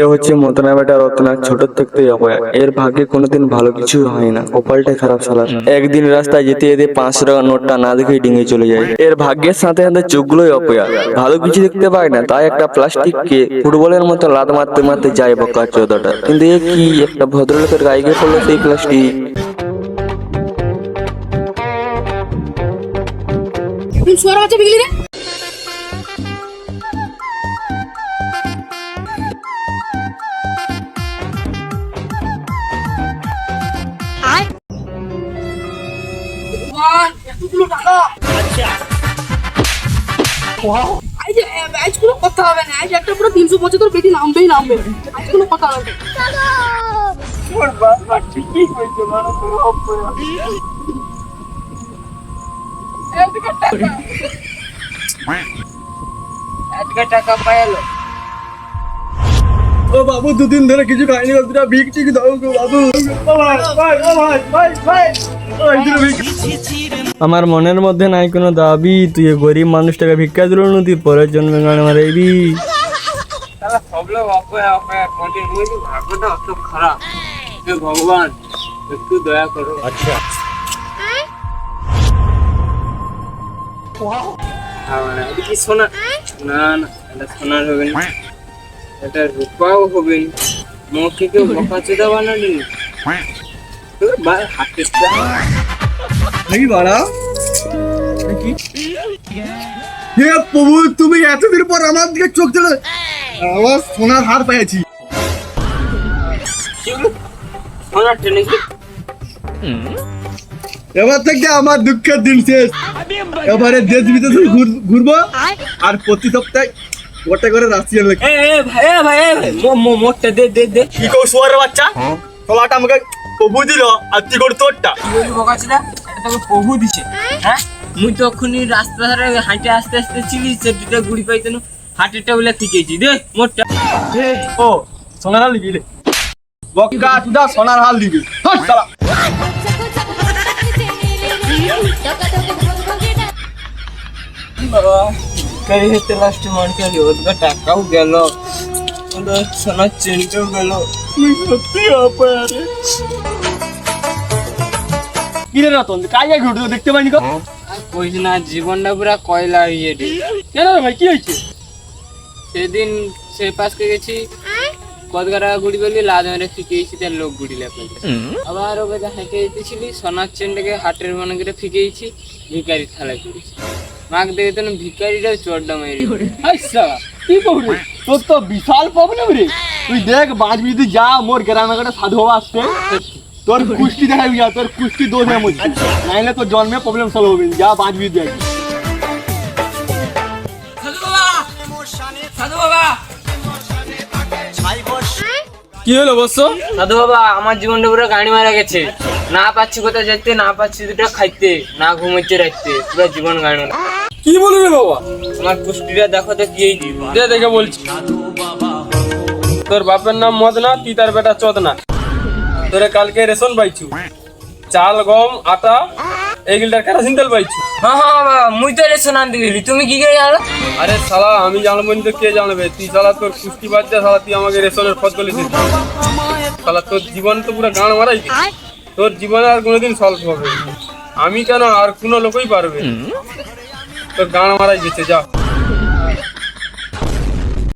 এ হচ্ছে মতনা বেটা রত্না, ছোট থাকতেই অপয়া। এর ভাগ্যে কোনোদিন ভালো কিছু হয় না, কপালটাই খারাপ শালার। একদিন রাস্তায় যেতে যেতে 500 টাকার নোটটা না দেখেই ডিঙে চলে যায়। এর ভাগ্যের সাথে সাথে চোখগুলোই অপয়া, ভালো কিছু দেখতে পায় না, তাই একটা প্লাস্টিককে ফুটবলের মতো লাত মারতে মারতে যায় বকা চোদাটা। কিন্তু এ কি একটা ভদ্রলোকের গায়ে গিয়ে পড়লো সেই প্লাস্টিক। শুয়ার বাচ্চা বিগলি রে। এতগুলো টাকা। আজ আজ কোনো কথা হবে না, আজ একটা পুরো 375 পেটি নামবেই নামবে, আজ কোনো কথা হবে না। ওর বাবা ঠিকই কইছে, মানে পুরো অপয়া। এদিকে টাকা পাইলো। ও বাবু, দুদিন ধরে কিছু খাইনি, দুটা ভিক টিক দাও গো বাবু। আমার মনের মধ্যে নাই কোনো দাবি, তুই গরিব মানুষটাকে ভিক্ষা দিল না, তুই পরের জন্মে গান মারাইবি। তাহলে সব লোক অপয়া অপয়া কন্টিনিউ, ভাগ্যটা অত খারাপ। হে ভগবান, একটু দয়া করো। আচ্ছা এটা কি সোনা? না না, এটা সোনার হবে না, এটা রূপাও হবে না। মুখে কেউ বকা চোদা বানালি হাতে নাকি বাড়া কি? হে প্রভু, তুমি এতদিন পর আমার দিকে চোখ দিলে, আমার সোনার হার পেয়েছি। সোনার ট্রেনে এবার থেকে আমার দুঃখের দিন শেষ। এবারে দেশ বিদেশে ঘুরবো, আর প্রতি সপ্তাহে ওটা করে রাশিয়ান লাগে। মোটটা দে দে দে। কি কো শুয়ারের বাচ্চা, তোলাটা আমাকে প্রভু দিল, আর তুই করে তোরটা। কি বলি বকাছিলা? এটা তোকে প্রভু দিছে। হ্যাঁ, মুই তখনই রাস্তা ধারে হাঁটে আস্তে আস্তে ছিলি, সে দুটো গুড়ি পাইতেন, হাটেরটা বলে ফিকেছি। দে মোটটা। ও সোনার হাল দিবি রে, বক্কা তুদা সোনার হাল দিবি। হাট শালা। বাবা কারি হেতে লাস্টে মান কারি ওদা টাকাও গেল, ওদা সোনার চেনটাও গেল। তুই সত্যি অপারে। কি রে রতন, কাজে ঘুরতে দেখতে পাইনি গো? আর কইস না, জীবনটা পুরা কয়লা হয়ে রে। কেন রে ভাই, কি হয়েছে? সেদিন সে পাশকে গেছি, কদগারা গুড়ি বলি লাদ মেরে ফিকেছি, তার লোক গুড়ি লেপে। আবার ওকে হেঁটে যেতেছিলি, সোনার চেনটাকে হাটের মনে করে ফিকেছি, ভিকারি থালায় করেছি। মাক দেখে তো ভিকারিটাও চড়টা মেরে। আচ্ছা কি করবি, তোর তো বিশাল প্রবলেম রে। তুই দেখ, বাঁচবি তুই যা, মোর গ্রামে একটা সাধু বাবা আসছে, তোর কুষ্টি দেখাবি, তোর কুষ্টি দোষ এর মধ্যে, নাইলে তোর জন্মে প্রবলেম সলভ হবে না। যা বাঁচবি দেখ। সাধু বাবা, কি হলো বৎস? সাধু বাবা, আমার জীবনটা পুরো গাড়ি মারা গেছে। না পাচ্ছি কোথায় যেতে, না পাচ্ছি দুটো খাইতে, না ঘুমাইতে রাখতে, পুরো জীবন গাড়ি মারা। কি বলি রে বাবা? আমার কুষ্টিটা দেখো তো কি দে দেখে বলছি। তোর বাপের নাম মদ না, তুই তার বেটা চোদ না। তোরে কালকে রেশন পাইছু, চাল গম আটা এইগুলার কেরাসিন তেল পাইছু। হ্যাঁ হ্যাঁ বাবা, মুই তো রেশন আনতে গেলি, তুমি কি করে জানো? আরে শালা, আমি জানবো না তো কে জানবে? তুই শালা তোর কুষ্টি বাদ দে শালা, তুই আমাকে রেশনের খত বলেছিস শালা। তোর জীবন তো পুরো গান মারাই, তোর জীবনে আর কোনোদিন সলভ হবে। আমি কেন, আর কোনো লোকই পারবে। তোর গান মারাই গেছে, যা।